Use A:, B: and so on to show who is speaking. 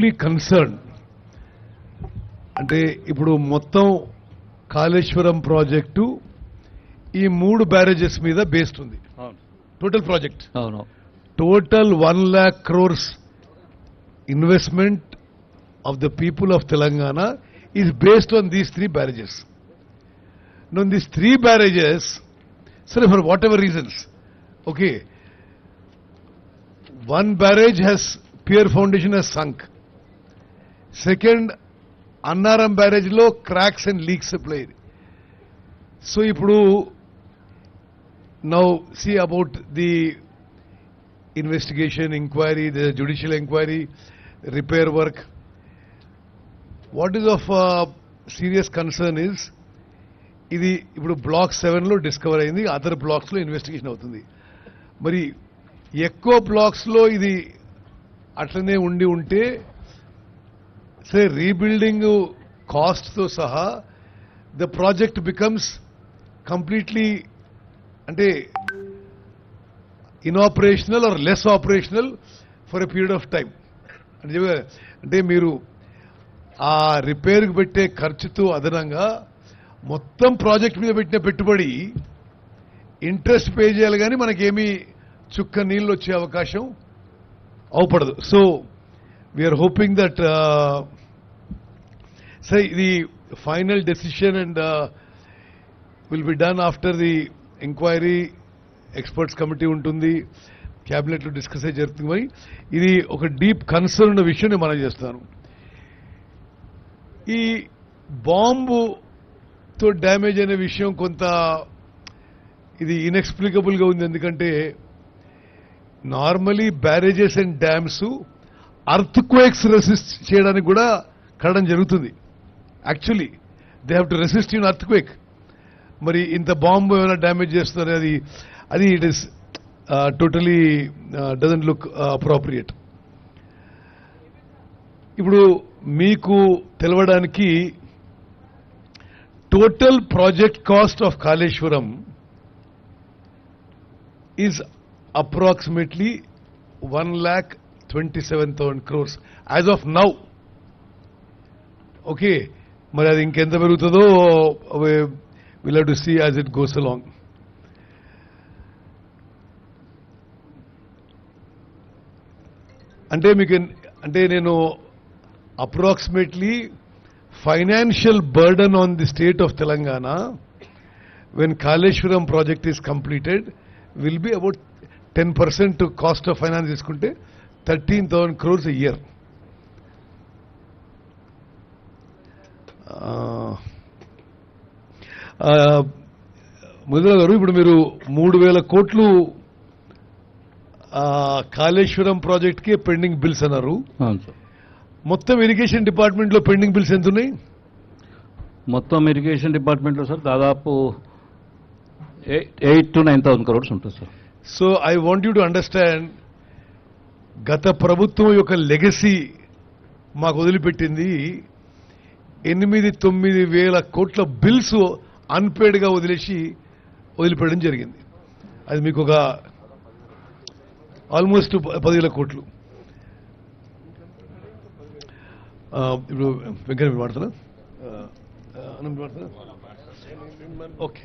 A: Deeply concern. అంటే ఇప్పుడు మొత్తం కాళేశ్వరం ప్రాజెక్టు ఈ 3 బ్యారేజెస్ మీద బేస్డ్ ఉంది. Total project total 1 lakh crores investment of the people of Telangana is based on these 3 barrages. Now these 3 barrages, sir, for whatever reasons, okay, one barrage has pier foundation has sunk. Second, Annaram barrage lo cracks and leaks applied. So ipudu now see about the investigation, inquiry, the judicial inquiry, repair work. What is of serious concern is ఇది ఇప్పుడు black 7 లో discover అయింది, other blocks లో investigation అవుతుంది. మరి ఎక్కువ blocks లో ఇది అట్లనే ఉంటే సరే రీబిల్డింగ్ కాస్ట్ తో సహా ద ప్రాజెక్ట్ బికమ్స్ కంప్లీట్లీ అంటే inoperational or less operational for a period of time. అంటే మీరు ఆ రిపేర్కి పెట్టే ఖర్చుతో అదనంగా మొత్తం ప్రాజెక్ట్ మీద పెట్టిన పెట్టుబడి ఇంట్రెస్ట్ పే చేయాలి, కానీ మనకేమీ చుక్క నీళ్ళు వచ్చే అవకాశం అవపడదు. సో వీఆర్ హోపింగ్ దట్ సై the final decision and will be done after the enquiry. Experts committee ఉంటుంది, క్యాబినెట్ లో డిస్కస్ అయ్యి జరుగుతుంది. మరి ఇది ఒక డీప్ కన్సర్న్ ఉన్న విషయం నేను మనం చేస్తాను. ఈ బాంబుతో డ్యామేజ్ అనే విషయం కొంత ఇది ఇన్ఎక్స్ప్లికబుల్ గా ఉంది. ఎందుకంటే normally barrages and dams earthquakes resist చేయడానికి కూడా కట్టడం జరుగుతుంది. Actually they have to resist in earthquake. మరి ఇంత బాంబు ఏమైనా డ్యామేజ్ చేస్తున్నారు, అది it is totally doesn't look appropriate. ఇప్పుడు మీకు తెలవడానికి total project cost of Kaleshwaram is approximately 1,27,000 crores as of now. Okay, మరి అది ఇంకెంత పెరుగుతుందో we'll have to see as it goes along. అంటే నేను approximately financial burden on the state of Telangana when Kaleshwaram project is completed will be about 10% cost of finance తీసుకుంటే 13,000 crores a year. ముదిరా గారు, ఇప్పుడు మీరు 3,000 కోట్లు కాళేశ్వరం ప్రాజెక్ట్ కి పెండింగ్ బిల్స్ అన్నారు. మొత్తం ఇరిగేషన్ డిపార్ట్మెంట్ లో పెండింగ్ బిల్స్ ఎంత ఉన్నాయి?
B: మొత్తం ఇరిగేషన్ డిపార్ట్మెంట్ లో సార్ దాదాపు 8,000 to 9,000 crores ఉంటుంది sir.
A: So I want you to understand, గత ప్రభుత్వం యొక్క లెగసీ మాకు వదిలిపెట్టింది 8,000-9,000 కోట్ల బిల్స్ అన్పేడ్ గా వదిలిపెట్టడం జరిగింది. అది మీకు ఒక ఆల్మోస్ట్ 10,000 కోట్లు. ఇప్పుడు వెంకయ్య మాట్లాడుతున్నా ఓకే.